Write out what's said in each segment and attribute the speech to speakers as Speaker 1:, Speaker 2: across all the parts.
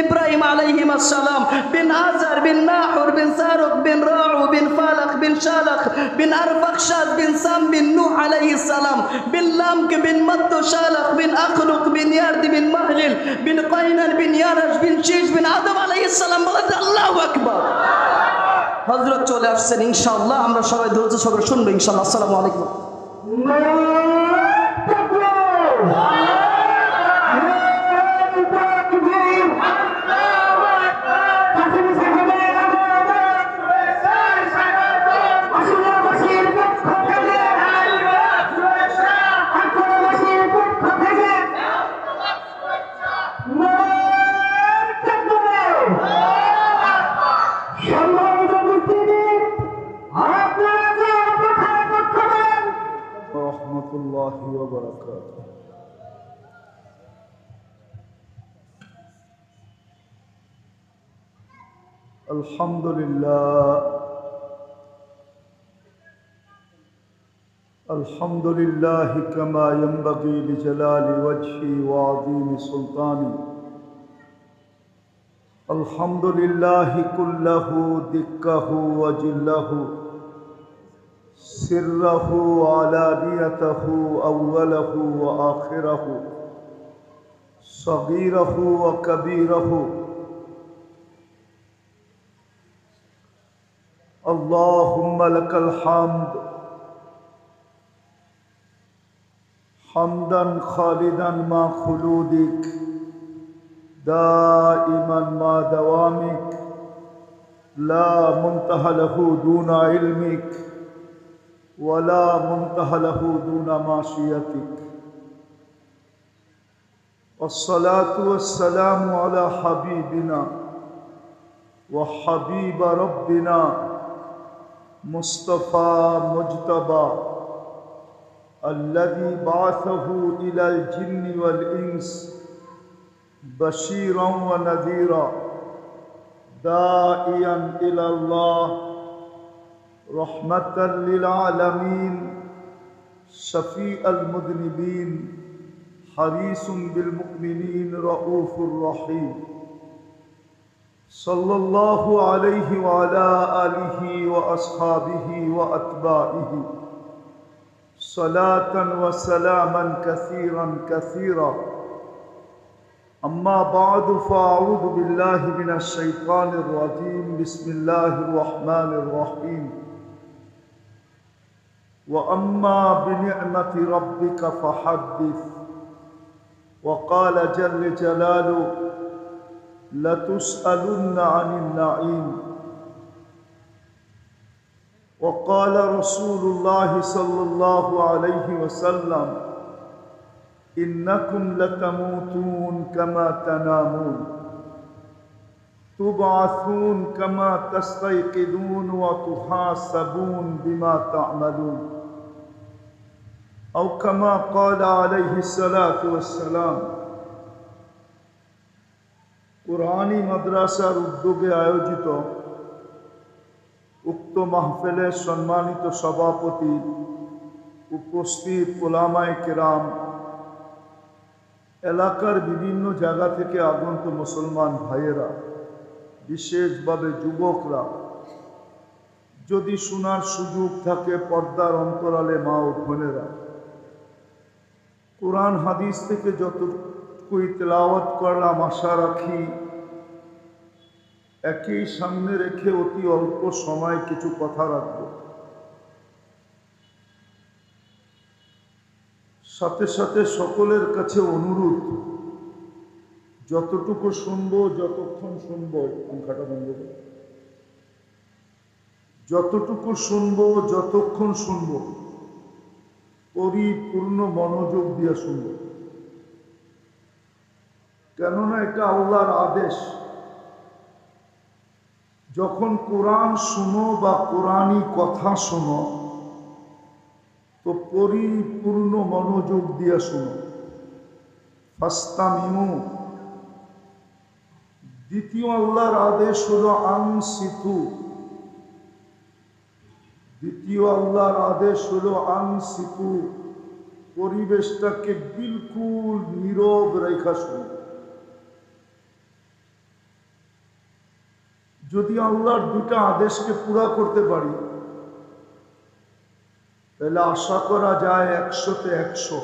Speaker 1: إبراهيم عليهما السلام بن آزر بن ناحور بن سارق بن راعو بن فالق بن شالق بن أرفخشاد بن سام بن نوح عليه السلام بن لامك بن مد شالق بن أخلق بن يارد بن مهلل بن قينان بن يارج بن شيش بن آدم عليه السلام الله أكبر হযরত চলে আসছেন ইনশাআল্লাহ আমরা সবাই ধৈর্য সহকারে শুনবো ইনশাআল্লাহ আসসালামু আলাইকুম
Speaker 2: الحمد لله كما ينبغي لجلال وجهي وعظيم سلطاني الحمد لله كله دكه وجله سره وعلانيته أوله وآخره صغيره وكبيره اللهم لك الحمد حمدا خالدا مع خلودك دائما مع دوامك لا منتهى له دون علمك ولا منتهى له دون معصيتك والصلاة والسلام على حبيبنا وحبيب ربنا مصطفى مجتبى الذي بعثه إلى الجن والإنس بشيرا ونذيرا داعيا إلى الله رحمة للعالمين شفيع المذنبين حريص بالمؤمنين رؤوف رحيم صلى الله عليه وعلى آله وأصحابه وأتباعه صلاة وسلاما كثيرا كثيرا أما بعد فأعوذ بالله من الشيطان الرجيم بسم الله الرحمن الرحيم وأما بنعمة ربك فحدث وقال جل جلاله لتسألن عن النعيم وقال رسول الله صلى الله عليه وسلم إنكم لتموتون كما تنامون تبعثون كما تستيقظون وتحاسبون بما تعملون أو كما قال عليه الصلاة والسلام কুরআনী মাদ্রাসার উদ্যোগে আয়োজিত উক্ত মাহফিলের সম্মানিত সভাপতি উপস্থিত উলামায়ে কেরাম এলাকার বিভিন্ন জায়গা থেকে আগত মুসলমান ভাইয়েরা বিশেষভাবে যুবকরা যদি শোনার সুযোগ থাকে পর্দার অন্তরালে মা ও বোনেরা কোরআন হাদিস থেকে যতটুকু তেলাওয়াত করলাম আশা রাখি একই সামনে রেখে অতি অল্প সময় কিছু কথা রাখব সাথে সাথে সকলের কাছে অনুরোধ যতটুকু শুনবো যতক্ষণ শুনবো সংখ্যাটা বন্ধ করো যতটুকু শুনবো যতক্ষণ শুনবো পরিপূর্ণ মনোযোগ দিয়ে শুনবো কেননা এটা আল্লাহর আদেশ যখন কোরআন শুনো বা কোরআনী কথা শোনো তো পরিপূর্ণ মনোযোগ দিয়ে শোনো ফাস্তামিমু দ্বিতীয় আল্লাহর আদেশ হলো আনসিতু দ্বিতীয় আল্লাহর আদেশ হলো আনসিতু পরিবেশটাকে বিলকুল নীরব রেখা শোনো যদি আল্লাহর দুটা আদেশকে পুরা করতে পারি তাহলে আশা করা যায় 100-তে 100।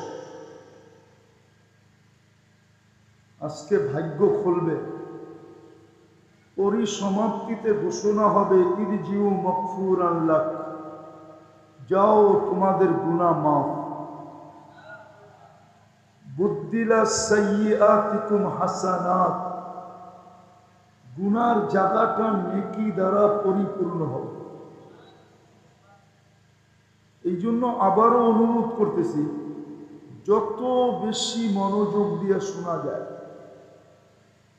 Speaker 2: আজকে ভাগ্য খুলবে, পরিসমাপ্তিতে ঘোষণা হবে ইরজিউ মাগফুরান লাক, যাও তোমাদের গুনাহ মাফ। বুদ্দিলা সাইয়্যাতিকুম হাসানাত, গুনার জায়গাটা নেকি দ্বারা পরিপূর্ণ হবে। এই জন্য আবারও অনুরোধ করতেছি, যত বেশি মনোযোগ দিয়ে শোনা যায়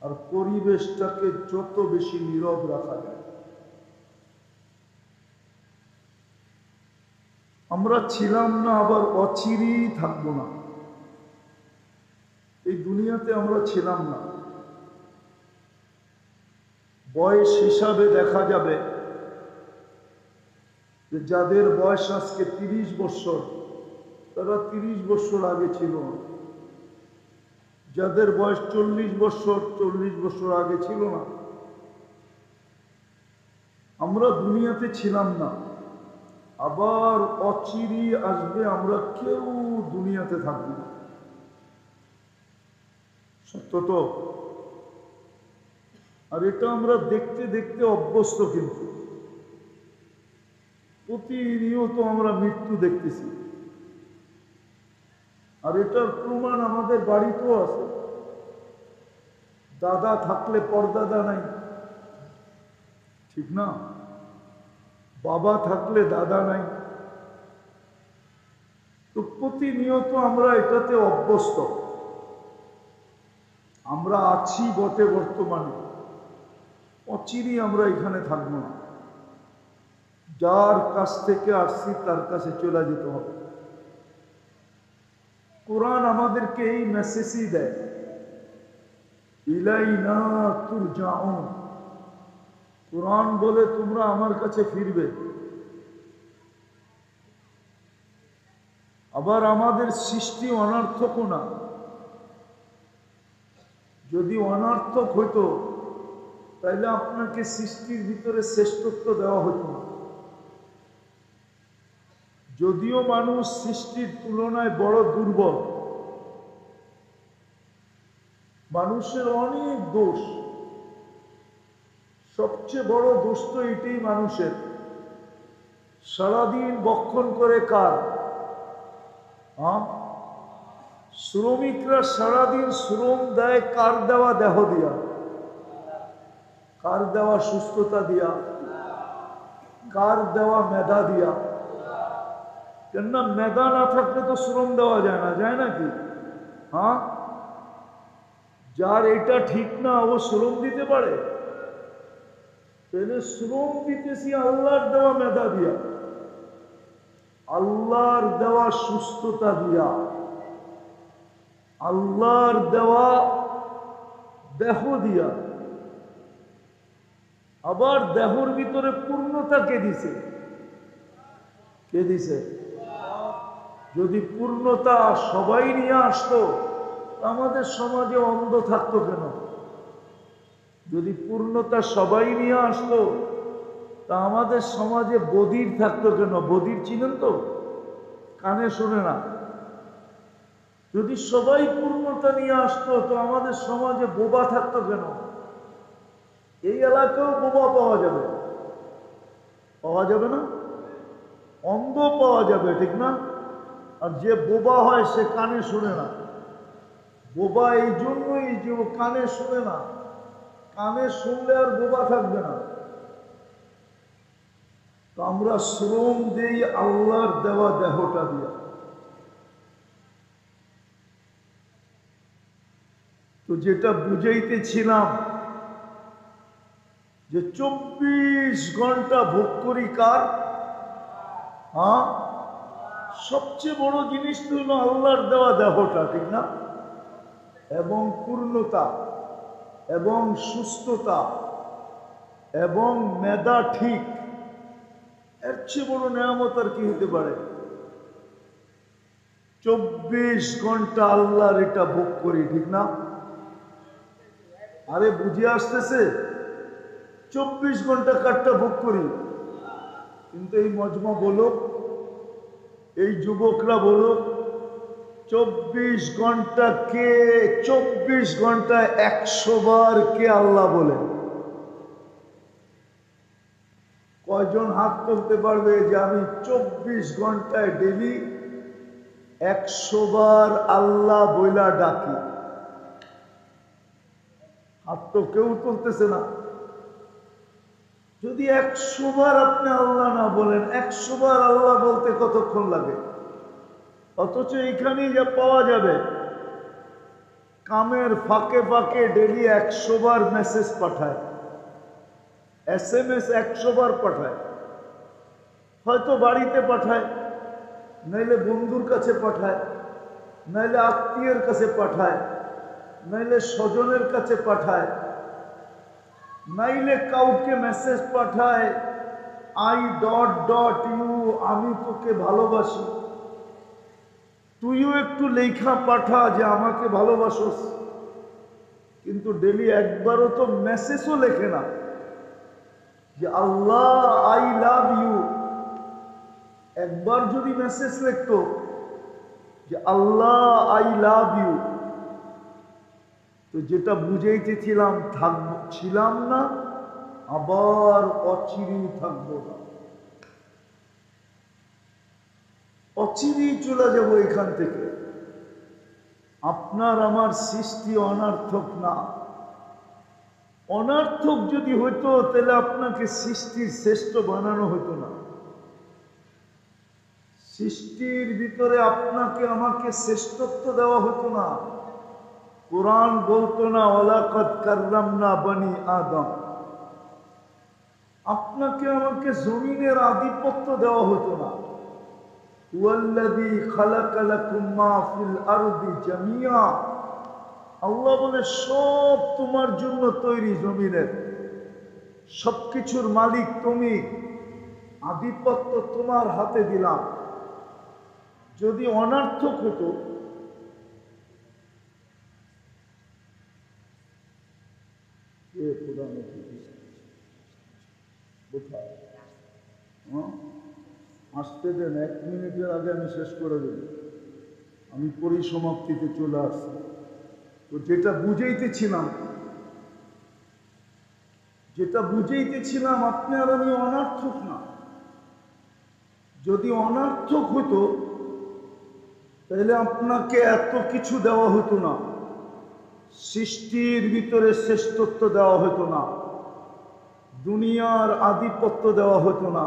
Speaker 2: আর পরিবেশটাকে যত বেশি নীরব রাখা যায়। আমরা ছিলাম না, আবার অচিরেই থাকবো না। এই দুনিয়াতে আমরা ছিলাম না। বয়স হিসাবে দেখা যাবে যে যাদের বয়স আজকে 30 বছর, তারা 30 বছর আগে ছিল। যাদের বয়স 40 বছর, 40 বছর আগে ছিল না। আমরা দুনিয়াতে ছিলাম না, আবার অচিরেই আসবে, আমরা কেউ দুনিয়াতে থাকব না। সত্য তো? আর এটা আমরা দেখতে দেখতে অভ্যস্ত, কিন্তু প্রতিনিয়ত আমরা মৃত্যু দেখতেছি। আর এটার প্রমাণ আমাদের বাড়িতেও আছে। দাদা থাকলে পরদাদা নাই, ঠিক না? বাবা থাকলে দাদা নাই। তো প্রতিনিয়ত আমরা এটাতে অভ্যস্ত। আমরা আছি বটে বর্তমানে, অচিরেই আমরা এখানে থাকবো না। যার কাছ থেকে আসছি তার কাছে চলে যেতে হবে। কোরআন আমাদেরকে এই মেসেজই দেয়, ইলাইনা তুরজাউন। কোরআন বলে তোমরা আমার কাছে ফিরবে। আবার আমাদের সৃষ্টি অনর্থকও না। যদি অনর্থক হইতো তাহলে আপনাকে সৃষ্টির ভিতরে শ্রেষ্ঠত্ব দেওয়া হতো না। যদিও মানুষ সৃষ্টির তুলনায় বড় দুর্বল, মানুষের অনেক দোষ, সবচেয়ে বড় দোষ তো এটাই মানুষের। সারাদিন বক্ষণ করে কার? শ্রমিকরা সারাদিন শ্রম দেয় কার দেওয়া দেহ দিয়া? কার দেওয়া সুস্থতা দিয়া? কার দেওয়া মেধা দিয়া? কেননা মেধা না থাকলে তো শ্রম দেওয়া যায় না, যায় নাকি? হ্যাঁ, যার এটা ঠিক না ও শ্রম দিতে পারে? তাহলে শ্রম দিতেছি আল্লাহর দেওয়া মেধা দিয়া, আল্লাহর দেওয়া সুস্থতা দিয়া, আল্লাহর দেওয়া দেহ দিয়া। আবার দেহর ভিতরে পূর্ণতা কে দিছে? কে দিছে? যদি পূর্ণতা সবাই নিয়ে আসতো, আমাদের সমাজে অন্ধ থাকতো কেন? যদি পূর্ণতা সবাই নিয়ে আসতো, তা আমাদের সমাজে বধির থাকতো কেন? বধির ছিলেন তো, কানে শুনে না। যদি সবাই পূর্ণতা নিয়ে আসতো, তো আমাদের সমাজে বোবা থাকতো কেন? এই এলাকাও বোবা পাওয়া যাবে, পাওয়া যাবে না? অন্ধ পাওয়া যাবে, ঠিক না? আর যে বোবা হয় সে কানে শুনে না। বোবা এই জন্যই যে ও কানে শুনে না। কানে শুনলে আর বোবা থাকবে না। তো আমরা শ্রম দেই আল্লাহর দেওয়া দেহটা দিয়া। তো যেটা বুঝাইতেছিলাম যে 24 ঘন্টা ভোগ করি কার? হ্যাঁ, সবচেয়ে বড় জিনিস তো হলো আল্লাহর দেওয়া দেহটা, ঠিক না? এবং পূর্ণতা এবং সুস্থতা এবং মেধা ঠিক, এর চেয়ে বড় নেয়ামত আর কি হতে পারে? 24 ঘন্টা আল্লাহর এটা ভোগ করি, ঠিক না? আরে বুঝে আসতেছে? 24 ঘন্টা কাঠটা ভোগ করি, কিন্তু এই মজমা বলো, এই যুবকরা বলো, 24 ঘন্টা কে, 24 ঘন্টায় 100 বার কে আল্লাহ বলে? কয়জন হাত তুলতে পারবে যে আমি 24 ঘন্টায় ডেলি 100 বার আল্লাহ বইলা ডাকি? হাত তো কেউ তুলতেছে না। যদি 100 বার আপনি আল্লাহ না বলেন, 100 বার আল্লাহ বলতে কতক্ষণ লাগে? অথচ এইখানেই যা পাওয়া যাবে, কামের ফাঁকে ফাঁকে ডেলি 100 বার মেসেজ পাঠায়, SMS 100 বার পাঠায়। হয়তো বাড়িতে পাঠায়, নাইলে বন্ধুর কাছে পাঠায়, নাইলে আত্মীয়ের কাছে পাঠায়, নাইলে স্বজনের কাছে পাঠায়, নাইলে কাউকে মেসেজ পাঠায়, I.you, আমি তোকে ভালোবাসি, তুইও একটু লেখা পাঠা যে আমাকে ভালোবাসোস। কিন্তু ডেলি একবারও তো মেসেজও লেখে না যে আল্লাহ আই লাভ ইউ। একবার যদি মেসেজ লিখতো যে আল্লাহ আই লাভ ইউ, তো যেটা বুঝাইতেছিলাম থাকবো, ছিলাম না, আবার অচিরেই থাকবো না, অচিরেই চলে যাব এখান থেকে। আপনার আমার সৃষ্টি অনার্থক না। অনার্থক যদি হইতো তাহলে আপনাকে সৃষ্টির শ্রেষ্ঠ বানানো হতো না। সৃষ্টির ভিতরে আপনাকে আমাকে শ্রেষ্ঠত্ব দেওয়া হতো না। কোরআন বলতো না ওয়ালাকাদ কাররামনা বনি আদম। আপনাকে আমাকে জমিনের আধিপত্য দেওয়া হতো না। ওয়াল্লাযী খালাকা লাকুম মা ফিল আরদি জামিয়া। আল্লাহ বলে সব তোমার জন্য তৈরি, জমিনের সবকিছুর মালিক তুমি, আধিপত্য তোমার হাতে দিলাম। যদি অনার্থক হতো, আসতে দেন, 1 মিনিটের আগে আমি শেষ করে দেব। আমি পরিসমাপ্তিতে চলে আসছি। তো যেটা বুঝাইতেছিলাম আপনি আর আমি অনার্থক না। যদি অনার্থক হতো তাহলে আপনাকে এত কিছু দেওয়া হতো না, সৃষ্টির ভিতরে শ্রেষ্ঠত্ব দেওয়া হতো না, দুনিয়ার আধিপত্য দেওয়া হতো না,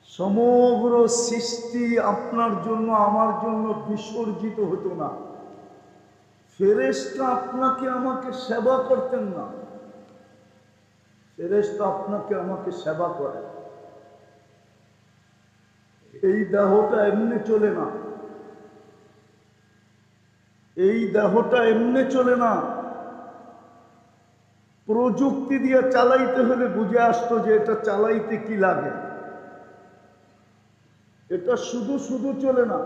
Speaker 2: সমগ্র সৃষ্টি আপনার জন্য আমার জন্য বিসর্জিত হতো না, ফেরেশতা আপনাকে আমাকে সেবা করতেন না। ফেরেশতা আপনাকে আমাকে সেবা করে। এই দেহটা এমনি চলে না, এই দেহটা এমনি চলে না। প্রযুক্তি দিয়ে চালাইতে হলে বুঝে আসতো যে এটা চালাইতে কি লাগে। এটা শুধু শুধু চলে না।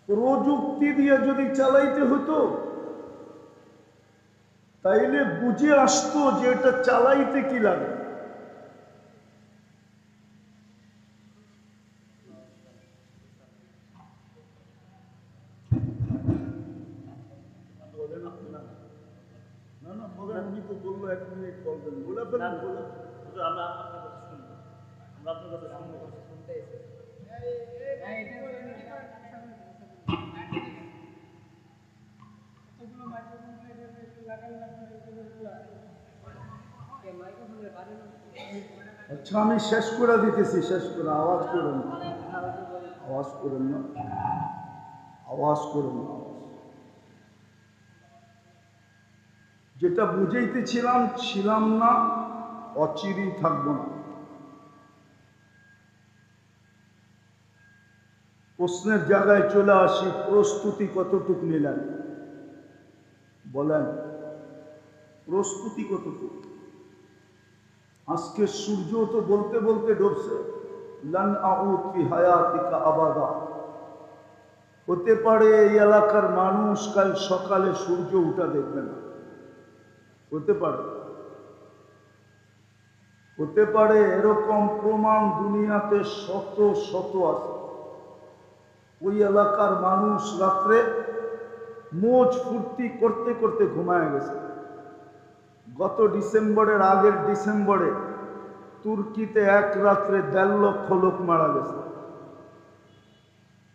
Speaker 2: প্রযুক্তি দিয়ে যদি চালাইতে হতো তাইলে বুঝে আসতো যে এটা চালাইতে কি লাগে। উনি তো বললো 1 মিনিট বলবেন, বলে ফেলুন। আমরা আপনার কথা শুনবো, আমরা আপনার কথা শুনবো। আচ্ছা আমি শেষ করে দিতেছি, শেষ করে। আওয়াজ করেন না, আওয়াজ করেন না, আওয়াজ করেন না। যেটা বুঝাইতেছিলাম, ছিলাম না, অচিরেই থাকবো না। প্রশ্নের জায়গায় চলে আসি, প্রস্তুতি কতটুকু নিলেন বলেন? প্রস্তুতি কতটুকু? আজকে সূর্য তো বলতে বলতে ডুবছে, লান আউদ ফি হায়াতিকা আবাদা। হতে পারে এই এলাকার মানুষ কাল সকালে সূর্য উঠা দেখবে না, হতে পারে। হতে পারে এরকম প্রমাণ দুনিয়াতে শত শত আছে। ওই এলাকার মানুষ রাত্রে মোজ ফুর্তি করতে করতে ঘুমায় গেছে। গত ডিসেম্বরের আগের ডিসেম্বরে তুর্কিতে এক রাত্রে 1.5 লক্ষ লোক মারা গেছে।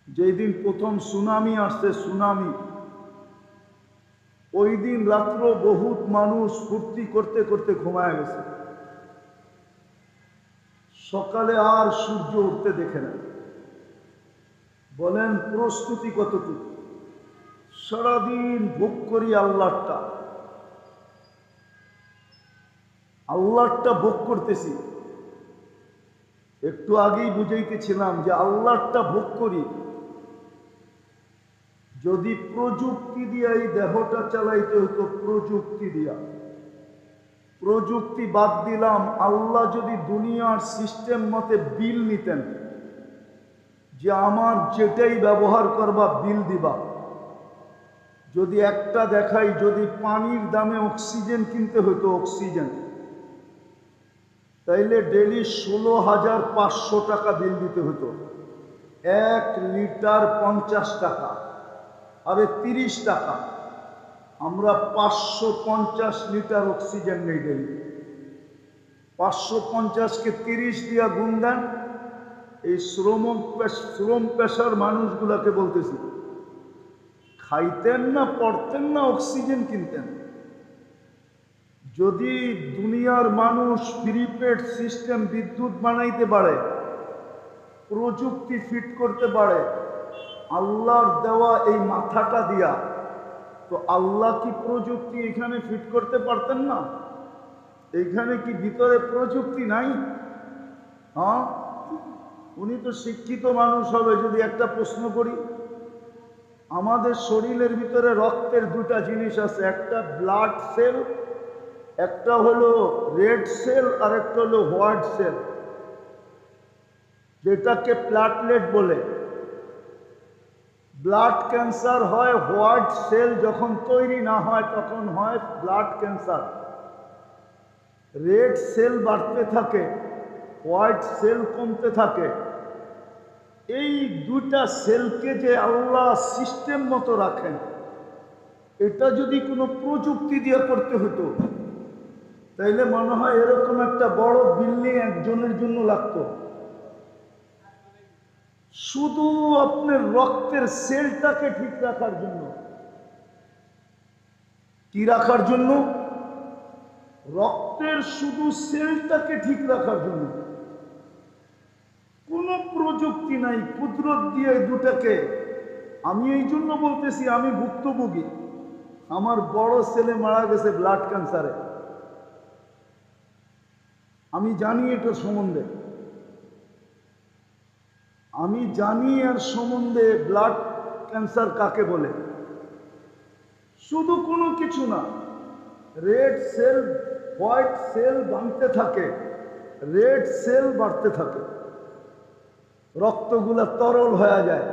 Speaker 2: যেই দিন প্রথম সুনামি আসছে, সুনামি, ওই দিন রাত্র বহুত মানুষ ফুর্তি করতে করতে ঘুমায় গেছে। সকালে আর সূর্য উঠতে দেখে না। বলেন প্রস্তুতি কতটুকু? সারাদিন ভোগ করি আল্লাহটা, আল্লাহটা ভোগ করতেছি। একটু আগেই বুঝাইতেছিলাম যে আল্লাহটা ভোগ করি। যদি প্রযুক্তি দিয়া এই দেহটা চালাইতে হতো, প্রযুক্তি দিয়া, প্রযুক্তি বাদ দিলাম, আল্লাহ যদি দুনিয়ার সিস্টেম মতে বিল নিতেন, যে আমার যেটাই ব্যবহার করবা বিল দিবা। যদি একটা দেখাই, যদি পানির দামে অক্সিজেন কিনতে হতো, অক্সিজেন, তাইলে ডেলি 16,500 টাকা বিল দিতে হতো। 1 লিটার 50 টাকা, আরে 30 টাকা। আমরা 550 লিটার অক্সিজেন নেই ডেলি। 550-কে 30 দিয়া গুণ দেন। এই শ্রম পেশার মানুষগুলাকে বলতেছি, খাইতেন না, পড়তেন না, অক্সিজেন কিনতেন। যদি দুনিয়ার মানুষ প্রিপেড সিস্টেম বিদ্যুৎ বানাইতে পারে, প্রযুক্তি ফিট করতে পারে আল্লাহর দেওয়া এই মাথাটা দিয়া, তো আল্লাহ কি প্রযুক্তি এখানে ফিট করতে পারতেন না? এইখানে কি ভিতরে প্রযুক্তি নাই? হ্যাঁ, উনি তো শিক্ষিত মানুষ হবে। যদি একটা প্রশ্ন করি, আমাদের শরীরের ভিতরে রক্তের 2টা জিনিস আছে, একটা ব্লাড সেল, একটা হলো রেড সেল, আর একটা হলো হোয়াইট সেল, যেটাকে প্ল্যাটলেট বলে। ব্লাড ক্যান্সার হয় হোয়াইট সেল যখন তৈরি না হয়, তখন হয় ব্লাড ক্যান্সার। রেড সেল বাড়তে থাকে, হোয়াইট সেল কমতে থাকে। এই 2টা সেলকে যে আল্লাহ সিস্টেম মতো রাখেন, এটা যদি কোনো প্রযুক্তি দিয়ে করতে হতো, তাইলে মনে হয় এরকম একটা বড় বিল্ডিং একজনের জন্য লাগতো। শুধু আপনার রক্তের সেলটাকে ঠিক রাখার জন্য। কি রাখার জন্য? রক্তের শুধু সেলটাকে ঠিক রাখার জন্য। কোনো প্রযুক্তি নাই, কুদরত দিয়ে 2টাকে। আমি এই জন্য বলতেছি, আমি ভুক্তভোগী। আমার বড় ছেলে মারা গেছে ব্লাড ক্যান্সারে। আমি জানি এটা সম্বন্ধে, আমি জানি এর সম্বন্ধে ব্লাড ক্যান্সার কাকে বলে। শুধু কোনো কিছু না, রেড সেল হোয়াইট সেল ভাঙতে থাকে, রেড সেল বাড়তে থাকে, রক্তগুলা তরল হয়ে যায়,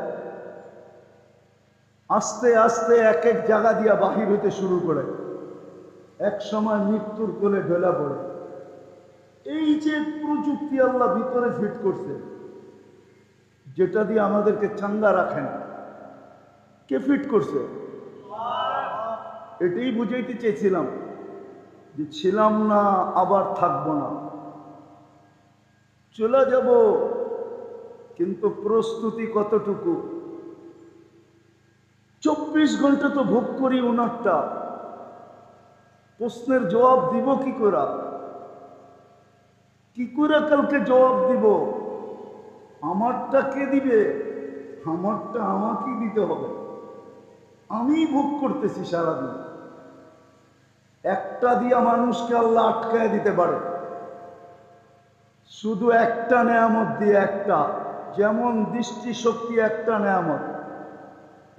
Speaker 2: আস্তে আস্তে এক এক জায়গা দিয়া বাহির হইতে শুরু করে, এক সময় মৃত্যুর কোলে ঢেলা পড়ে। এই যে প্রযুক্তি আল্লাহ ভিতরে ফিট করছে, যেটা দিয়ে আমাদেরকে চাঙ্গা রাখেন, কে ফিট করছে? এটাই বুঝাইতে চেয়েছিলাম যে ছিলাম না, আবার থাকবো না, চলে যাব, কিন্তু প্রস্তুতি কতটুকু? 24 ঘন্টা তো ভোগ করি ওনারটা, প্রশ্নের জবাব দিব কি করে? কি করে কালকে জবাব দিব? আমারটা কে দিবে? আমারটা আমাকেই দিতে হবে। আমি ভোগ করতেছি সারাদিন। একটা দিয়া মানুষকে আল্লাহ আটকায় দিতে পারে, শুধু একটা নেয়ামত দিয়ে। একটা, যেমন দৃষ্টিশক্তি একটা নেয়ামত।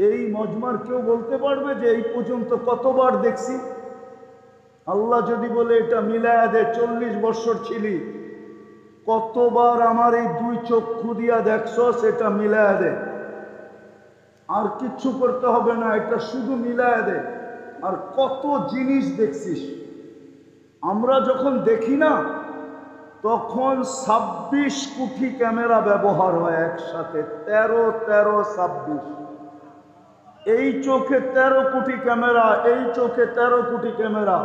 Speaker 2: এই মজমার কেউ বলতে পারবে যে এই পর্যন্ত কতবার দেখছি? আল্লাহ যদি বলে এটা মিলায়া দে, 40 বছর ছিলি, কতবার আমার এই 2 চক্ষু দিয়া দেখছো, সেটা মিলায়া দে। আর কিচ্ছু করতে হবে না, এটা শুধু মিলায়া দে। আর কত জিনিস দেখছিস। আমরা যখন দেখি না, তখন 26 কোটি ক্যামেরা ব্যবহার হয় একসাথে। 13, 26। এই চোখে 13 কোটি ক্যামেরা, এই চোখে 13 কোটি ক্যামেরা,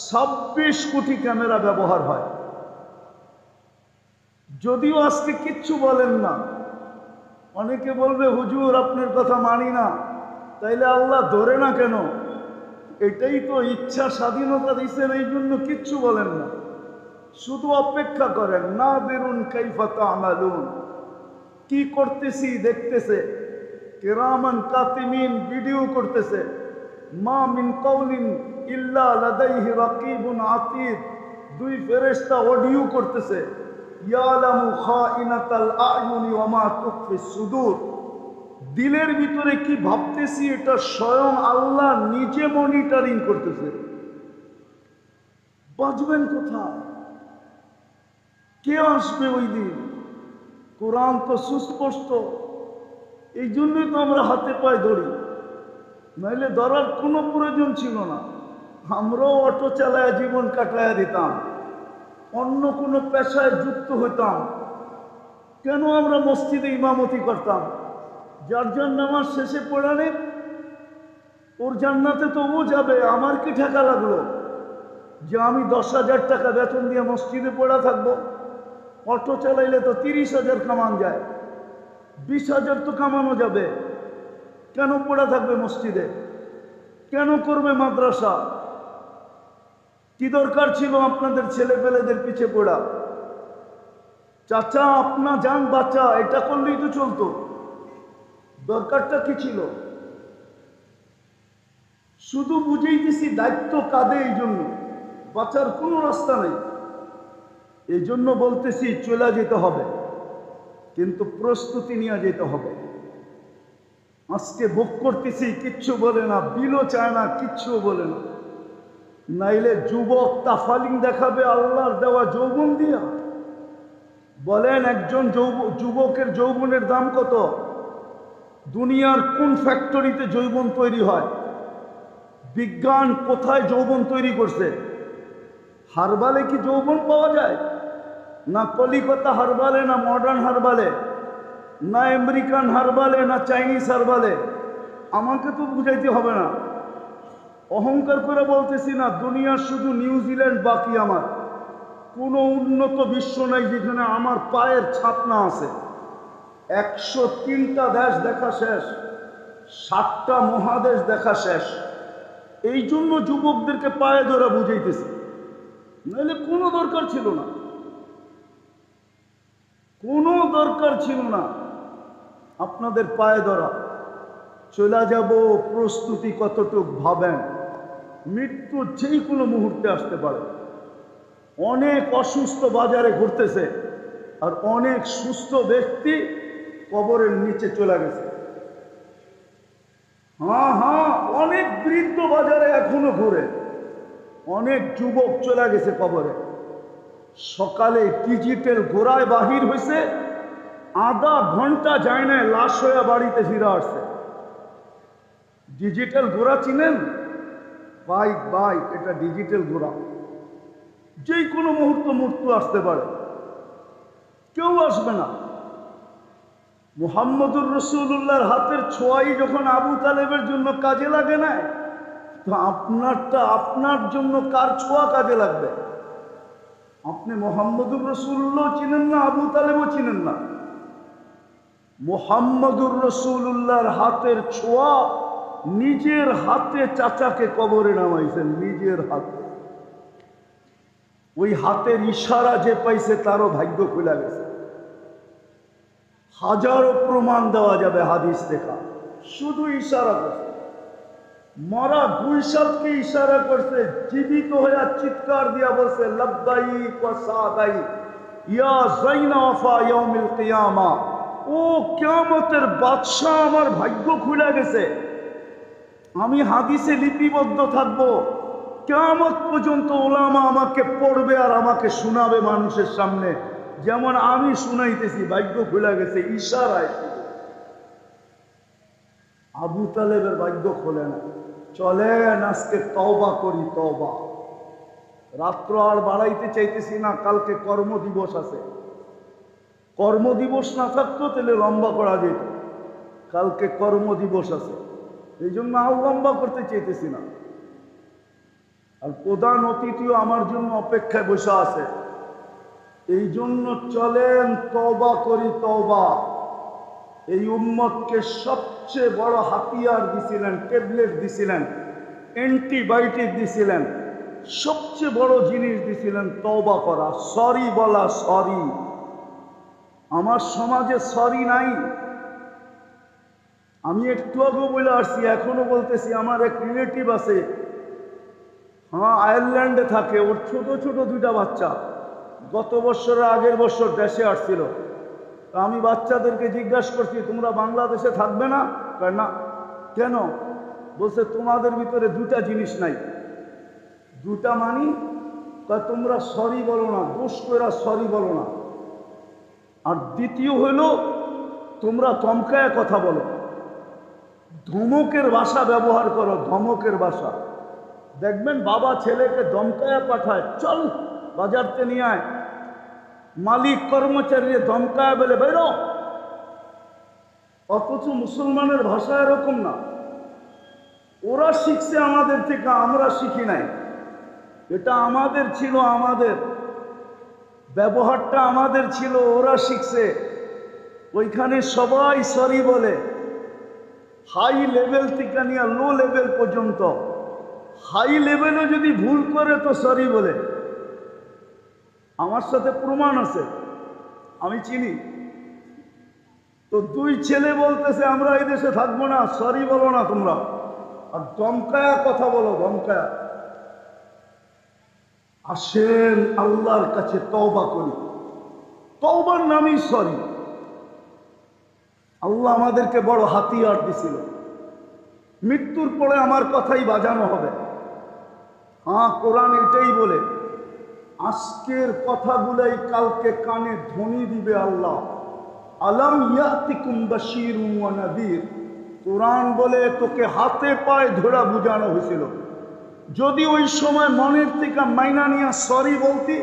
Speaker 2: 26 কোটি ক্যামেরা ব্যবহার হয়। যদিও আজকে কিচ্ছু বলেন না, অনেকে বলবে হুজুর আপনার কথা মানি না, তাইলে আল্লাহ ধরে না কেন? এটাই তো ইচ্ছা স্বাধীনতা দিচ্ছেন, এই জন্য কিচ্ছু বলেন না, শুধু অপেক্ষা করেন। না বেরুন কাইফা তা'মালুন, কি করতেছি দেখতেছে। কিরামান কাতিমিন ভিডিও করতেছে। মা মিন কওলিন ইল্লা লাদাইহি রাকিবুন আতীদ, দুই ফেরেশতা অডিও করতেছে। ইয়ালামু খাইনাতাল আয়ুনি ওয়া মা তুখফিস সুদূর, দিলের ভিতরে কি ভাবতেছি এটা স্বয়ং আল্লাহ নিজে মনিটরিং করতেছে। বাঁচবেন কোথায়? কে আসবে ওই দিন? কোরআন তো সুস্পষ্ট, এই জন্যই তো আমরা হাতে পায়ে ধরি, নাইলে ধরার কোনো প্রয়োজন ছিল না। আমরাও অটো চালায় জীবন কাটায় দিতাম, অন্য কোনো পেশায় যুক্ত হইতাম। কেন আমরা মসজিদে ইমামতি করতাম? যার যার নামাজ শেষে পড়ালে ওর জান্নাতে তো ও যাবে, আমার কি ঠেকা লাগলো যে আমি 10,000 টাকা বেতন দিয়ে মসজিদে পড়া থাকবো? অটো চালাইলে তো 30,000 কামান যায়, 20,000 তো কামানো যাবে। কেন পড়া থাকবে মসজিদে? কেন করবে মাদ্রাসা? কি দরকার ছিল আপনাদের ছেলে পেলেদের পিছে পড়া? চাচা আপনা যান বাচ্চা, এটা করলেই তো চলতো। দরকারটা কি ছিল? শুধু বুঝেইতেছি দায়িত্ব কাঁধে, এই জন্য বাঁচার কোনো রাস্তা নেই। এই জন্য বলতেছি চলে যেতে হবে, কিন্তু প্রস্তুতি নিয়ে যেতে হবে। আজকে ভোগ করতেছি, কিচ্ছু বলে না, বিলও চায় না, কিচ্ছু বলে না। নাইলে যুবক তাফালিং দেখাবে আল্লাহর দেওয়া যৌবন দিয়া। বলেন একজন যুবকের যৌবনের দাম কত? দুনিয়ার কোন ফ্যাক্টরিতে যৌবন তৈরি হয়? বিজ্ঞান কোথায় যৌবন তৈরি করছে? হারবালে কি যৌবন পাওয়া যায়? না কলিকাতা হারবালে, না মডার্ন হারবালে, না আমেরিকান হারবালে, না চাইনিজ হারবালে। আমাকে তো বুঝাইতে হবে না, অহংকার করে বলতেছি না। দুনিয়ার শুধু নিউজিল্যান্ড বাকি, আমার কোনো উন্নত বিশ্ব নাই যেখানে আমার পায়ের ছাপ না আছে। 103টা দেশ দেখা শেষ, 7টা মহাদেশ দেখা শেষ। এই জন্য যুবকদেরকে পায়ে ধরা বুঝাইতেছি, নাহলে কোনো দরকার ছিল না, কোনো দরকার ছিল না আপনাদের পায়ে ধরা। চলে যাব, প্রস্তুতি কতটুক ভাবেন? মৃত্যু যেই কোনো মুহূর্তে আসতে পারে। অনেক অসুস্থ বাজারে ঘুরতেছে, আর অনেক সুস্থ ব্যক্তি কবরের নিচে চলে গেছে। হ্যাঁ, অনেক বৃদ্ধ বাজারে এখনো ঘুরে, অনেক যুবক চলে গেছে কবরে। সকালে ডিজিটাল ঘোড়ায় বাহির হয়েছে, আধা ঘন্টা যায় না লাশ হয়ে বাড়িতে ফিরে আসছে। ডিজিটাল ঘোড়া চিনেন? বাইক, এটা ডিজিটাল ঘোড়া। যে কোনো মুহূর্ত মৃত্যু আসতে পারে, কেউ আসবে না। মুহাম্মদুর রাসূলুল্লাহর হাতের ছোঁয়াই যখন আবু তালেবের জন্য কাজে লাগে না, তো আপনারটা আপনার জন্য কার ছোঁয়া কাজে লাগবে? আপনি মুহাম্মদুর রাসূলুল্লাহ চিনেন না, আবু তালেবও চিনেন না। মুহাম্মদুর রাসূলুল্লাহর হাতের ছোঁয়া, নিজের হাতে চাচাকে কবরে নামাইছেন, নিজের হাতে। ওই হাতের ইশারা যে পাইছে তারও ভাগ্য খুলে গেছে। হাজারো প্রমাণ দেওয়া যাবে হাদিস দেখা, শুধু ইশারা করছে। মরা গুলশাদকে ইশারা করছে, জীবিত হয়ে চিৎকার দিয়া বলছে লব্বাইক ওয়া সাদাইক ইয়া যাইনাফা ইয়াউমিল কিয়ামা। ও কিয়ামতের বাদশা, আমার ভাগ্য খুলে গেছে। আমি হাদিসে লিপিবদ্ধ থাকবো, কিয়ামত পর্যন্ত ওলামা আমাকে পড়বে আর আমাকে শোনাবে মানুষের সামনে, যেমন আমি শুনাইতেছি। ভাগ্য খুলে গেছে ইশারায়। আবু তালেবের ভাগ্য খোলে না। চলেন আজকে তওবা করি, তওবা। রাত্র আর বাড়াইতে চাইতেছি না, কালকে কর্মদিবস আছে। কর্মদিবস না থাকতো তাহলে লম্বা করা যেত, কালকে কর্মদিবস আছে, এই জন্য আর লম্বা করতে চাইতেছি না। আর প্রধান অতিথিও আমার জন্য অপেক্ষায় বসে আছে, এই জন্য চলেন তওবা করি। তওবা এই উম্মতকে সবচেয়ে বড় হাতিয়ার দিছিলেন, ট্যাবলেট দিছিলেন, অ্যান্টিবায়োটিক দিছিলেন, সবচেয়ে বড় জিনিস দিছিলেন তওবা করা, সরি বলা। সরি, আমার সমাজে সরি নাই। আমি একটু আগে বলে আসছি, এখনো বলতেছি, আমার এক রিলেটিভ আছে, হ্যাঁ আয়ারল্যান্ডে থাকে, ওর ছোট ছোট দুইটা বাচ্চা গত বছরের আগের বছর দেশে আসছিল। আমি বাচ্চাদেরকে জিজ্ঞাসা করছি, তোমরা বাংলাদেশে থাকবে না? না। কেন? বলছে তোমাদের ভিতরে দুটা জিনিস নাই। দুটা মানি? তোমরা সরি বলো না, দোষ করে সরি বলো না। আর দ্বিতীয় হইল তোমরা ধমকায় কথা বলো, ধমকের ভাষা ব্যবহার করো, ধমকের ভাষা। দেখবেন বাবা ছেলেকে ধমকায় পাঠায়, চল বাজারতে নিয়ে আয়, মালিক কর্মচারী ধমকায় বলে বেরো। অথচ মুসলমানের ভাষা এরকম না। ওরা শিখছে আমাদের থেকে, আমরা শিখি নাই। এটা আমাদের ছিল, আমাদের ব্যবহারটা আমাদের ছিল, ওরা শিখছে। ওইখানে সবাই সরি বলে, হাই লেভেল থেকে নিয়ে লো লেভেল পর্যন্ত। হাই লেভেলে যদি ভুল করে তো সরি বলে। আমার সাথে প্রমাণ আছে, আমি চিনি। তো দুই ছেলে বলতেছে আমরা এই দেশে থাকবো না, সরি বলো না তোমরা, আর ধমকায়া কথা বলো, ধমকায়া। আসেন আল্লাহর কাছে তওবা করি, তওবার নামই সরি। আল্লাহ আমাদেরকে বড় হাতিয়ার দিছিল। মৃত্যুর পরে আমার কথাই বাজানো হবে। হ্যাঁ, কোরআন এটাই বলে, আজকের কথাগুলাই কালকে কানে ধ্বনি দিবে আল্লাহ। আলাম ইয়াতিকুম বাশীরুন ওয়া নাযীর। কোরআন বলে তোকে হাতে পায়ে ধরা বুঝানো হয়েছিল। যদি ওই সময় মনের থেকে মাইনা নিয়ে সরি বলতি,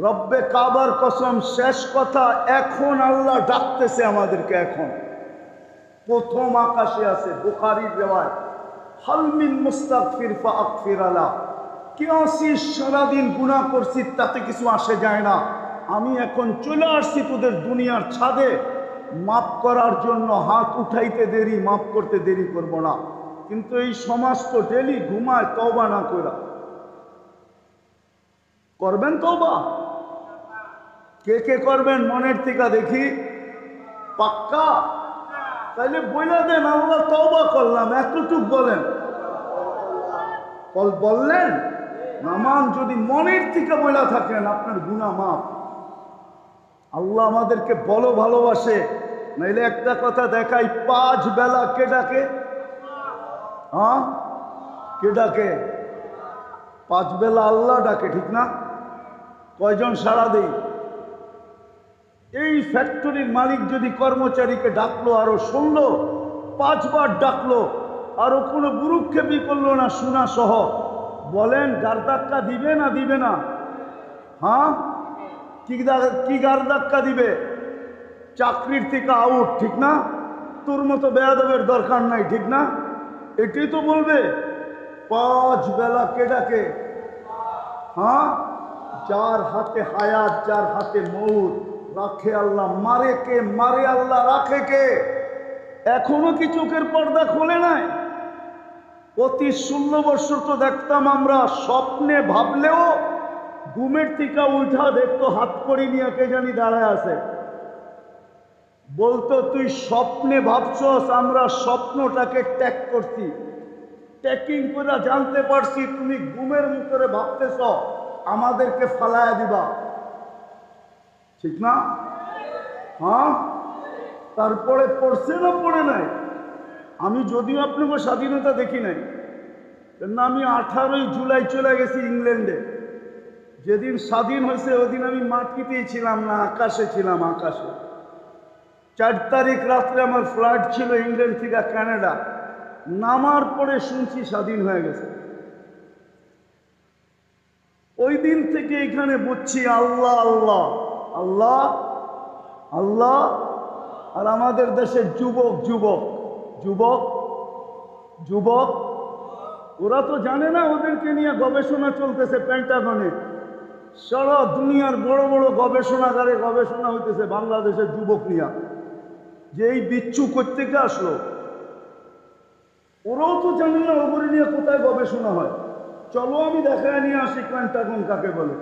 Speaker 2: রব্বে কাবার কসম, শেষ কথা, এখন আল্লাহ ডাকতেছে আমাদেরকে। এখন প্রথম আকাশে আছে, বুখারীর রিওয়ায়াত, হাল মিন মুস্তাগফির ফাগফির আলা। কে আসিস, সারাদিন গুনাহ করছি, তাতে কিছু আসে যায় না। আমি এখন চলে আসছি তোদের দুনিয়ার ছাদে, মাফ করার জন্য। হাত উঠাইতে দেরি, মাফ করতে দেরি করব না। কিন্তু এই সমাজ তো ডেলি ঘুমায় তওবা না করা। করবেন তওবা? কে কে করবেন মনের থেকে দেখি? পাক্কা? তাইলে বইলা দেন, আল্লাহ তওবা করলাম, এতটুক বলেন। বললেন নামান, যদি মনের থেকে বইলা থাকেন আপনার গুনাহ মাফ। আল্লাহ আমাদেরকে বলো ভালোবাসে। নাইলে একটা কথা দেখাই, 5 বেলা কে ডাকে? হ্যাঁ, কে ডাকে? 5 বেলা আল্লাহ ডাকে, ঠিক না? কয়জন সাড়া দেই? এই ফ্যাক্টরির মালিক যদি কর্মচারীকে ডাকলো, আরো শুনলো, 5 বার ডাকলো, আরো কোনো গুরুক্ষেপই করলো না, শোনা সহ, বলেন গার ধাক্কা দিবে না দিবে না? হ্যাঁ, কি গার ধাক্কা দিবে? চাকরির থেকে আউট, ঠিক না? তোর মতো বেয়াদবের দরকার নাই, ঠিক না? এটাই তো বলবে। 5 বেলা কে ডাকে? হ্যাঁ, যার হাতে হায়াত, যার হাতে মৌত, রাখে আল্লাহ, মারে কে? মারে আল্লাহ, রাখে কে? এখনো কি চোখের পর্দা খোলে নাই? অতি 16 বছর তো দেখতাম আমরা, স্বপ্নে ভাবলেও ঘুমের থেকে উঠা দেখতো হাত করি নিয়ে কে জানি দাঁড়ায় আছে। বলতো তুই স্বপ্নে ভাবছস, আমরা স্বপ্নটাকে ট্যাগ করছি, ট্যাকিং করে জানতে পারছি তুমি ঘুমের ভিতরে ভাবতেছ আমাদেরকে ফালায়া দিবা, ঠিক না? হ্যাঁ, তারপরে পড়ছে না পড়ে নাই? আমি যদিও আপনাকে স্বাধীনতা দেখি নাই, কেন আমি 18ই জুলাই চলে গেছি ইংল্যান্ডে। যেদিন স্বাধীন হয়েছে ওদিন আমি মাটিতেই ছিলাম না, আকাশে ছিলাম, আকাশে। 4 তারিখ রাত্রে আমার ফ্লাইট ছিল ইংল্যান্ড থেকে কানাডা। নামার পরে শুনছি স্বাধীন হয়ে গেছে। ওই দিন থেকে এখানে বুঝছি আল্লাহ আল্লাহ আল্লাহ আল্লাহ। আর আমাদের দেশের যুবক যুবক যুবক যুবক ওরা তো জানে না, ওদেরকে নিয়ে গবেষণা চলতেছে পেন্টাগনে, সারা দুনিয়ার বড় বড় গবেষণাগারে গবেষণা হইতেছে বাংলাদেশের যুবক নিয়ে, যে এই বিচ্ছু কোত্থেকে আসলো। ওরাও তো জানে না ওগুলি নিয়ে কোথায় গবেষণা হয়। চলো আমি দেখায় নিয়ে আসি পেন্টাগন কাকে বলে।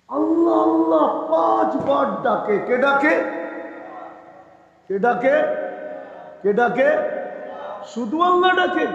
Speaker 2: আল্লাহ আল্লাহ 5 বার ডাকে। কে ডাকে? কে ডাকে? কে ডাকে? শুধু আল্লাহ ডাকে।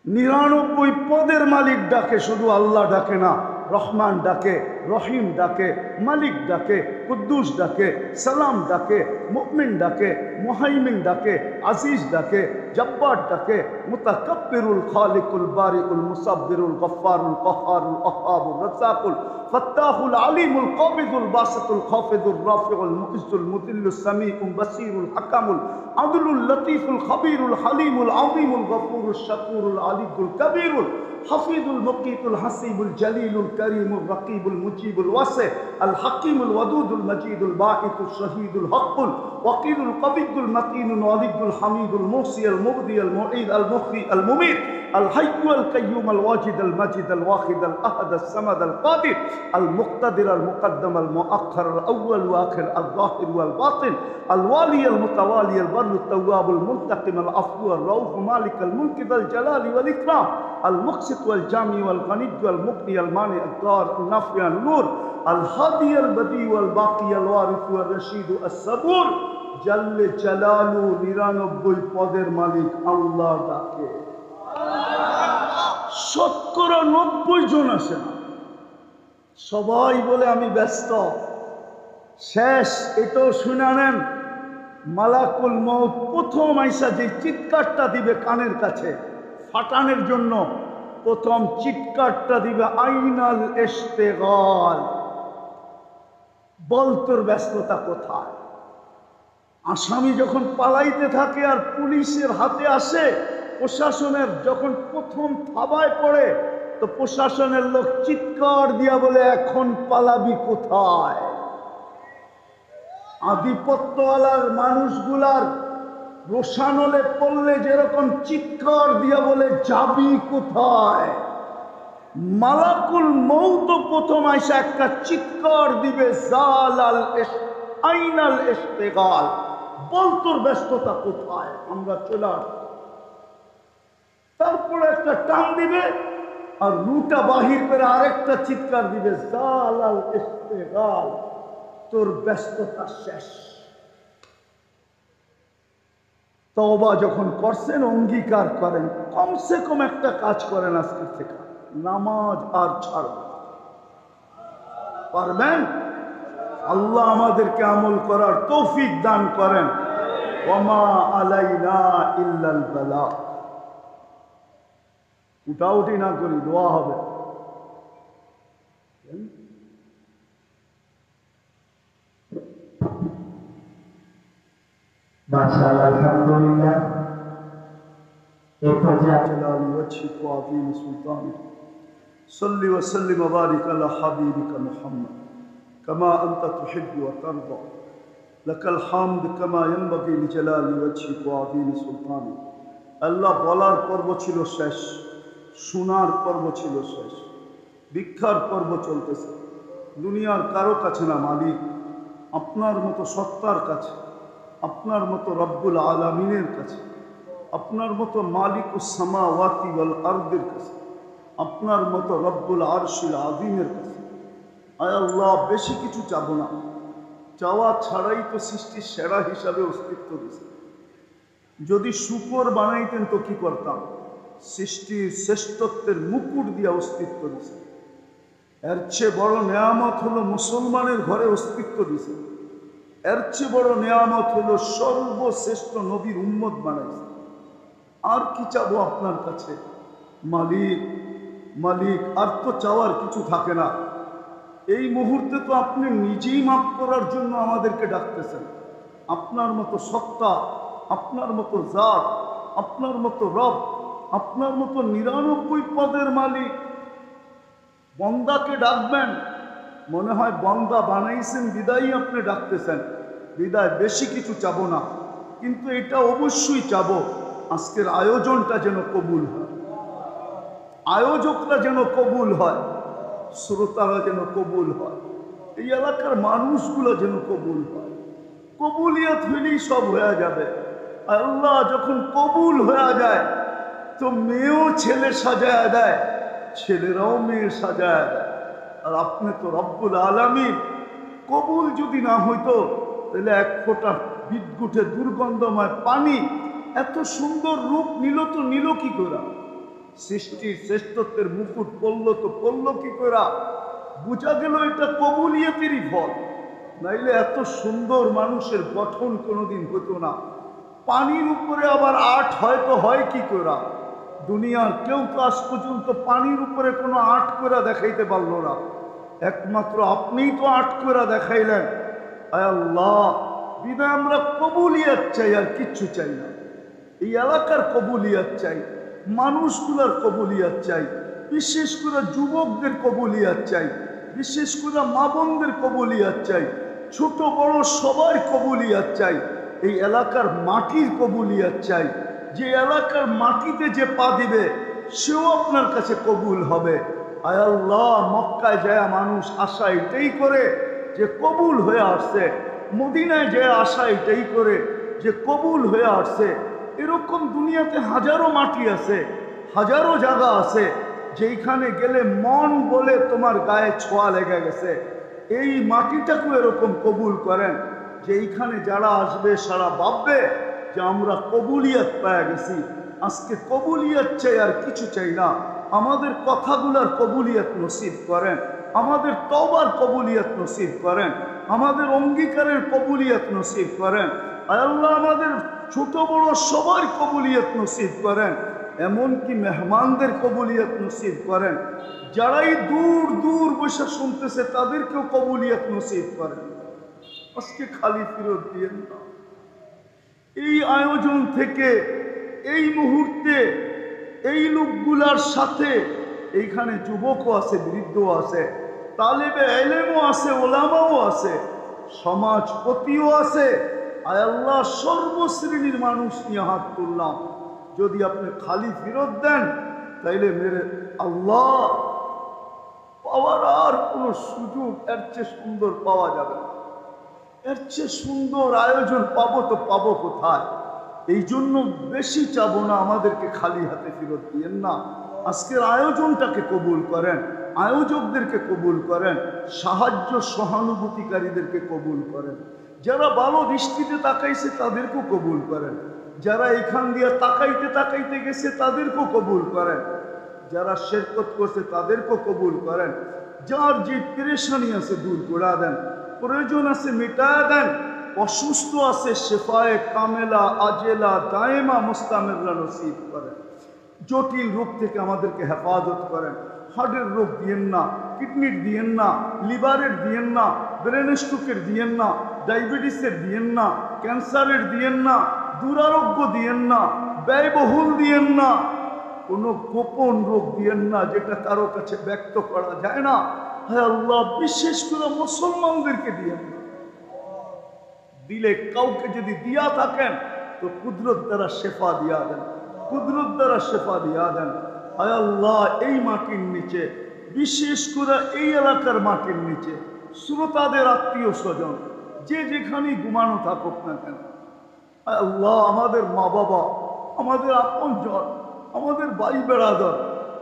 Speaker 2: 99 পদের মালিক ডাকে, শুধু আল্লাহ ডাকে না। রহমান ডাকে, রহিম ডাকে, মালিক ডাকে, কুদ্দুস ডাকে, সালাম ডাকে, মুমিন ডাকে, মুহাইমিন ডাকে, আজিজ ডাকে, জব্বার ডাকে, মুতাকাব্বিরুল খালিকুল বারিকুল মুসাব্বিরুল গফফারুল কহ্হারুল ওয়াহ্হাবুর রাজ্জাকুল ফাত্তাহুল আলিমুল কাবিদুল বাসিতুল খাফিদুর রাফিউল মুইজ্জুল মুদিল্লুস সামিউল বাসীরুল হাকামুল আদলুল লতীফুল খবীরুল হালিমুল আযীমুল গফুরুশ শাকুরুল আলিয়ুল কবীরুল হাফিজুল মুকিতুল হাসিবুল জলিলুল করিমুর রকিবুল মুজিবুল ওয়াসি আল হাকিমুল ওয়াদুদুল মজিদুল বাঈতুল শহীদুল হকুল ওয়াকিলুল কবিদুল মতিনুল ওয়ালিদুল হামিদুল মুহসি আল মুবদি আল মুঈদ আল মুখরি আল মুমিত আল হাইয়্যু আল কাইয়্যুম আল ওয়াজিদ আল মাজিদ আল ওয়াহিদ আল আহাদ আল সামাদ আল কাদির আল মুক্তাদির আল মুকদ্দম আল মুআখ্খার আল আউয়াল ওয়া আখির আল যাহির ওয়াল বাতিন আল ওয়ালি আল মুতাওয়ালি আল বাররু التواب المنتقم العفو الرؤوف مالك الملك ذا الجلال والإكرام المقسط والجامع والغني والمغني المانع الضار النافع النور الهادي البديع والباقي الوارث والرشيد الصبور جل جلاله 99 পদের মালিক আল্লাহ ডাকে। শতকরা 90 জন আসে না, সবাই বলে আমি ব্যস্ত। শেষ এটাও শুনে নেন, মালাকুল মউত প্রথম আইসা যে চিৎকারটা দিবে কানের কাছে ফাটানোর জন্য, প্রথম চিৎকারটা দিবে আইনাল ইশতিগাল। বল তোর ব্যস্ততা কোথায়? আসামি যখন পালাইতে থাকে আর পুলিশের হাতে আসে, প্রশাসনের যখন প্রথম থাবায় পড়ে, তো প্রশাসনের লোক চিৎকার দিয়া বলে এখন পালাবি কোথায়? আধিপত্যওয়ালার মানুষগুলার রোশানলে পড়লে যেরকম চিৎকার দিয়া বলে যাবি কোথায়, মালাকুল মউত প্রথম আইসা একটা চিৎকার দিবে জালাল আইনাল ইশতিগাল, বল তোর ব্যস্ততা কোথায়, আমরা চলে আসব। তারপরে একটা টান দিবে আর রুটা বাহির করে আরেকটা চিৎকার দিবে জালাল ইশতিগাল, তোর ব্যস্ততা শেষ। তওবা যখন করছেন অঙ্গীকার করেন, কমসে কম একটা কাজ করেন আজকে থেকে, নামাজ আর ছাড়বেন। পারবেন? আল্লাহ আমাদেরকে আমল করার তৌফিক দান করেন। ওয়ামা আলাইনা ইল্লাল বালাগ। উঠাউঠি না করি, দোয়া হবে।
Speaker 3: মাশাআল্লাহ, আলহামদুলিল্লাহ।
Speaker 2: جلال وجهك وعظيم سلطانك صل وسلم وبارك على حبيبك محمد كما أنت تحب وترضى لك الحمد كما ينبغي لجلال وجهك وعظيم سلطانك। আল্লাহ বলার পর্ব ছিল শেষ, শোনার পর্ব ছিল শেষ, ভিক্ষার পর্ব চলতেছে। দুনিয়ার কারো কাছে না মালিক, আপনার মতো সত্তার কাছে, আপনার মতো রব্বুল আলামিনের কাছে, আপনার মতো মালিকুস সামাওয়াতি ওয়াল আরদের কাছে, আপনার মতো রব্বুল আরশিল আযীমের কাছে। আয় আল্লাহ, বেশি কিছু চাবো না, চাওয়া ছাড়াই তো সৃষ্টির সেরা হিসাবে অস্তিত্ব দিয়েছে। যদি শুকর বানাইতেন তো কি করতাম? সৃষ্টির শ্রেষ্ঠত্বের মুকুট দিয়া অস্তিত্ব দিয়েছে। এর চেয়ে বড় নেয়ামত হলো মুসলমানের ঘরে অস্তিত্ব দিয়েছে। এর চেয়ে বড় নেয়ামত হলো সর্বশ্রেষ্ঠ নবীর উম্মত বানাইছে। আর কি চাবো আপনার কাছে মালিক? মালিক, আর তো চাওয়ার কিছু থাকে না। এই মুহূর্তে তো আপনি নিজেই মাফ করার জন্য আমাদেরকে ডাকতেছেন। আপনার মতো সত্তা, আপনার মতো জাত, আপনার মতো রব, আপনার মতো 99 পদের মালিক বন্দাকে ডাকবেন, মনে হয় বন্দা বানাইছেন বিদায় আপনি ডাকতেছেন। বিদায় বেশি কিছু চাবো না, কিন্তু এটা অবশ্যই চাবো আজকের আয়োজনটা যেন কবুল হয়, আয়োজকরা যেন কবুল হয়, শ্রোতারা যেন কবুল হয়, এই এলাকার মানুষগুলো যেন কবুল হয়। কবুলিয়ত হইলেই সব হয়ে যাবে। আল্লাহ যখন কবুল হয়ে যায় তো মেয়েও ছেলে সাজায় দেয়, ছেলেরাও মেয়ে সাজায় দেয়। আর আপনি তো রব্বুল আলামিন, কবুল যদি না হইতো তাহলে এক ফোঁটা বিদ্যুটে দুর্গন্ধময় পানি এত সুন্দর রূপ নিল কি করে? সৃষ্টির শ্রেষ্ঠত্বের মুকুট পড়লো কি করে? বোঝা গেল এটা কবুলিয়তেরই ফল, নাইলে এত সুন্দর মানুষের গঠন কোনোদিন হতো না। পানির উপরে আবার আর্ট হয়তো হয় কি করে? দুনিয়ার কেউ তো আজ পর্যন্ত পানির উপরে কোনো আর্ট করে দেখাইতে পারলো না, একমাত্র আপনিই তো আর্ট করে দেখাইলেন। আয় আল্লাহ, বিদায় আমরা কবুলিয়ত চাই, আর কিচ্ছু চাই না। এই এলাকার কবুলিয়ত চাই, মানুষগুলার কবুলিয়ত চাই, বিশেষ করে যুবকদের কবুলিয়ত চাই, বিশেষ করে মা বোনদের কবুলিয়ত চাই, ছোট বড় সবার কবুলিয়ত চাই। এই এলাকার মাটির কবুলিয়ত চাই, যে এলাকার মাটিতে যে পা দিবে সেও আপনার কাছে কবুল হবে। আয় আল্লাহ, মক্কায় যায় মানুষ আশা এটাই করে যে কবুল হয়ে আসছে, মদিনায় যায় আশা এটাই করে যে কবুল হয়ে আসছে। এরকম দুনিয়াতে হাজারো মাটি আছে, হাজারো জায়গা আছে যেইখানে গেলে মন বলে তোমার গায়ে ছোঁয়া লেগে গেছে। এই মাটিটাকে এরকম কবুল করেন যে এইখানে যারা আসবে সারা ভাববে যে আমরা কবুলিয়ত পেয়ে গেছি। আজকে কবুলিয়ত চাই, আর কিছু চাই না। আমাদের কথাগুলার কবুলিয়ত নসিব করেন, আমাদের তওবার কবুলিয়ত নসিব করেন, আমাদের অঙ্গীকারের কবুলিয়ত নসিব করেন। আল্লাহ আমাদের ছোট বড় সবার কবুলিয়ত নসিব করেন, এমনকি মেহমানদের কবুলিয়ত নসিব করেন। যারাই দূর দূর বসে শুনতেছে তাদেরকেও কবুলিয়ত নসিব করেন। আজকে খালি ফেরত দিয়েন না। এই আয়োজন থেকে এই মুহূর্তে এই লোকগুলার সাথে এইখানে যুবকও আছে, বৃদ্ধও আছে, তালেবে ইলমও আছে, ওলামাও আছে, সমাজপতিও আছে। আয় আল্লাহ, সর্বশ্রেণীর মানুষ নিয়ে হাত তুললাম। যদি আপনি খালি ফেরত দেন তাইলে মেরে আল্লাহ পাওয়ার আর কোনো সুযোগ এর চেয়ে সুন্দর পাওয়া যাবে না। এর চেয়ে সুন্দর আয়োজন পাবো তো পাবো কোথায়? এই জন্য বেশি চাবো না, আমাদেরকে খালি হাতে ফেরত দিয়েন না। আজকের আয়োজনটাকে কবুল করেন, আয়োজকদেরকে কবুল করেন, সাহায্য সহানুভূতিকারীদেরকে কবুল করেন, যারা ভালো দৃষ্টিতে তাকাইছে তাদেরকেও কবুল করেন, যারা এখান দিয়ে তাকাইতে তাকাইতে গেছে তাদেরকেও কবুল করেন, যারা শিরকত করছে তাদেরকেও কবুল করেন। যার যে পেরেশানি আছে দূর করে দেন, প্রয়োজন আছে মিটায় দেন, অসুস্থ আছে শেফায়ে কামেলা আজেলা দায়েমা মুস্তামিরা নসিব করেন। জটিল রোগ থেকে আমাদেরকে হেফাজত করেন। হার্টের রোগ দিয়েন না, কিডনির দিয়েন না, লিভারের দিয়েন না, ব্রেন স্ট্রোকের দিয়েন না, ডায়াবেটিসের দিয়েন না, ক্যান্সারের দিয়েন না, দুরারোগ্য দিয়েন না, ব্যয়বহুল দিয়েন না, কোনো গোপন রোগ দিয়েন না যেটা কারো কাছে ব্যক্ত করা যায় না। হ্যাঁ আল্লাহ, বিশেষ করে মুসলমানদেরকে দিয়েন না। দিলে কাউকে যদি দিয়া থাকেন তো কুদরত দ্বারা শেফা দিয়া দেন, কুদরত দ্বারা শেফা দিয়া দেন। হায় আল্লাহ, এই মাটির নিচে, বিশেষ করে এই এলাকার মাটির নিচে শ্রোতাদের আত্মীয় স্বজন যে যেখানেই ঘুমানো থাকুক না কেন, হায় আল্লাহ, আমাদের মা বাবা, আমাদের আপনজন, আমাদের ভাই বেড়াদর,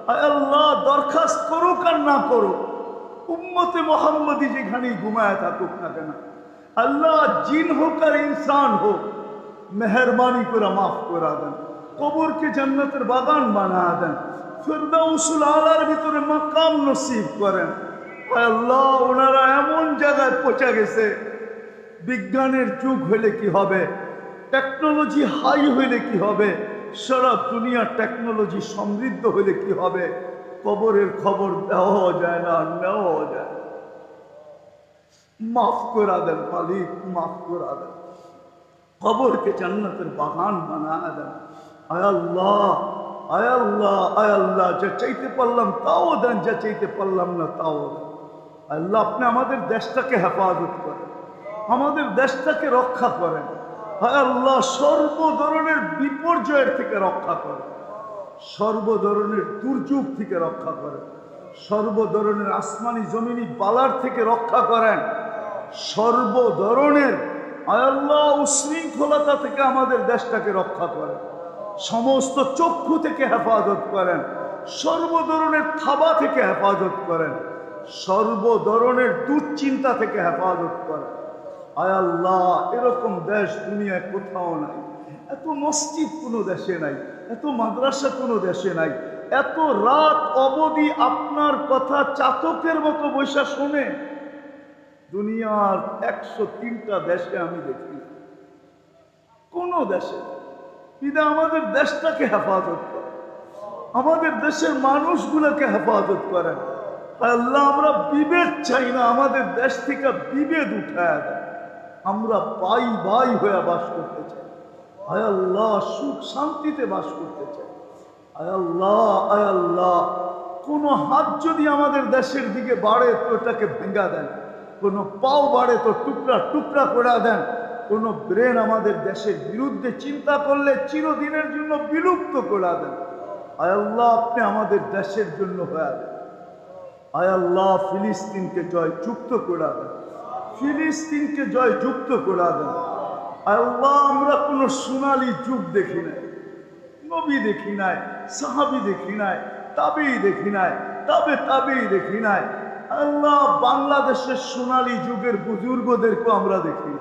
Speaker 2: হায় আল্লাহ, দরখাস্ত করুক আর না করুক, উম্মতে মোহাম্মদী যেখানেই ঘুমায় থাকুক না কেন, আল্লাহ জিন হোক আর ইনসান হোক, মেহরবানি করে মাফ করে দেন, কবরকে জান্নাতের বাগান বানায় দেন, ফিরদাউসুল আলার ভিতরে মাকাম নসিব করেন। আল্লাহ, ওনারা এমন জায়গায় পৌঁছে গেছে, বিজ্ঞানের যুগ হইলে কি হবে, টেকনোলজি হাই হইলে কি হবে, সারা দুনিয়া টেকনোলজি সমৃদ্ধ হইলে কি হবে, কবরের খবর দেওয়া যায় না, নেওয়া যায়। মাফ করা দেন মালিক, মাফ করা দেন, কবরকে জান্নাতের বাগান বানায় দেন। আয় আল্লাহ, আয় আল্লাহ, আয় আল্লাহ, যা চাইতে পারলাম তাও দেন, যা চাইতে পারলাম না তাও দেন। আল্লাহ আপনি আমাদের দেশটাকে হেফাজত করেন, আমাদের দেশটাকে রক্ষা করেন। হায় আল্লাহ, সর্ব ধরনের বিপর্যয়ের থেকে রক্ষা করেন, সর্ব ধরনের দুর্যোগ থেকে রক্ষা করেন, সর্ব ধরনের আসমানি জমিনি বালার থেকে রক্ষা করেন, সর্ব ধরনের আয় আল্লাহ উশৃঙ্খলতা থেকে আমাদের দেশটাকে রক্ষা করেন, সমস্ত চক্ষু থেকে হেফাজত করেন, সর্ব ধরনের থাবা থেকে হেফাজত করেন, সর্ব ধরনের দুশ্চিন্তা থেকে হেফাজত করেন। আয় আল্লাহ, এরকম দেশ দুনিয়ায় কোথাও নাই, এত মসজিদ কোনো দেশে নাই, এত মাদ্রাসা কোনো দেশে নাই, এত রাত অবধি আপনার কথা চাতকের মতো বৈশা শোনে দুনিয়ার 103টা দেশে আমি দেখি, কোন দেশে। কিন্তু আমাদের দেশটাকে হেফাজত করেন, আমাদের দেশের মানুষগুলোকে হেফাজত করেন। আল্লাহ, আমরা বিভেদ চাই না, আমাদের দেশ থেকে বিভেদ উঠায় দেয়, আমরা ভাই ভাই হয়ে বাস করতে চাই। আয় আল্লাহ, সুখ শান্তিতে বাস করতে চাই। আয় আল্লাহ, আয় আল্লাহ, কোনো হাত যদি আমাদের দেশের দিকে বাড়ে তো ওটাকে ভেঙ্গা দেন, কোনো পাও বাড়ে তো টুকরা টুকরা করে দেন, কোনো ব্রেন আমাদের দেশের বিরুদ্ধে চিন্তা করলে চিরদিনের জন্য বিলুপ্ত করে দেন। আয় আল্লাহ, আপনি আমাদের দেশের জন্য হয়ে দেন। আয় আল্লাহ, ফিলিস্তিনকে জয় যুক্ত করে দেন, ফিলিস্তিনকে জয় যুক্ত করে দেন। আল্লাহ, আমরা কোনো সোনালী যুগ দেখি নাই, নবী দেখি নাই, সাহাবি দেখি নাই, তাবেই দেখি নাই, তাবেই দেখি নাই। আল্লাহ, বাংলাদেশের সোনালী যুগের বুজুর্গদেরকেও আমরা দেখি।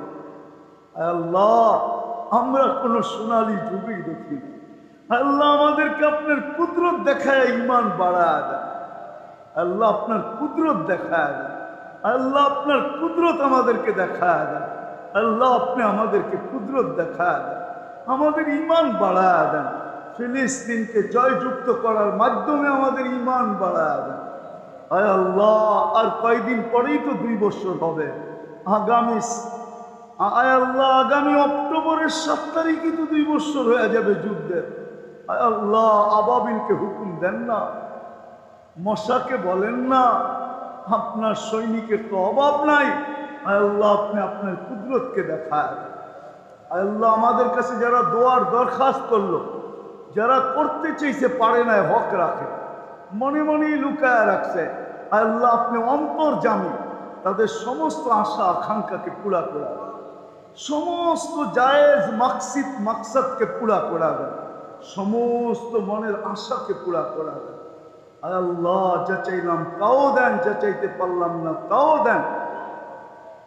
Speaker 2: আল্লাহ, আমরা কোনো সোনালী যুগই দেখি না। আল্লাহ, আমাদেরকে আপনার কুদরত দেখায় ঈমান বাড়ায় দেন। আল্লাহ, আপনার কুদরত দেখায় দেন। আল্লাহ, আপনার কুদরত আমাদেরকে দেখায় দেন। আল্লাহ, আপনি আমাদেরকে কুদরত দেখায় দেন, আমাদের ঈমান বাড়ায় দেন। ফিলিস্তিনকে জয়যুক্ত করার মাধ্যমে আমাদের ঈমান বাড়ায় দেন। আয় আল্লাহ, আর কয়দিন পরেই তো 2 বছর হবে। আয় আল্লাহ, আগামী অক্টোবরের 7 তারিখই তো 2 বছর হয়ে যাবে যুদ্ধের। আয় আল্লাহ, আবাবিলকে হুকুম দেন না, মশাকে বলেন না, আপনার সৈনিকের তো অভাব নাই। আয় আল্লাহ, আপনি আপনার কুদরতকে দেখায়। আয় আল্লাহ, আমাদের কাছে যারা দোয়ার দরখাস্ত করলো, যারা করতে চাইছে পারে না, হক রাখে, মনে মনেই লুকায় রাখছে, আয় আল্লাহ, আপনি অন্তর্যামী, তাদের সমস্ত আশা আকাঙ্ক্ষাকে পুরা করে দেন, সমস্ত জায়েজ মাকসাদকে পুরা করে দেন, সমস্ত মনের আশাকে পুরা করে দেন। আয় আল্লাহ, যা চাইলাম তাও দেন, যা চাইতে পারলাম না তাও দেন।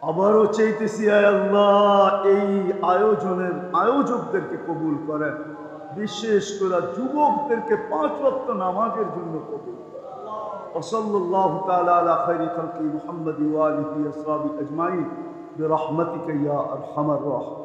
Speaker 2: আবারও চাইতেছি, আয় আল্লাহ, এই আয়োজনের আয়োজকদেরকে কবুল করেন, বিশেষ করে যুবকদেরকে 5 ওয়াক্ত নামাজের জন্য কবুল করেন। ওয়াসাল্লাল্লাহু তাআলা আলা খায়রি খালকি মুহাম্মাদি ওয়া আলিহি ওয়া সাহবিহি আজমাইন বিরহমাতিকা ইয়া আরহামার রাহিমিন।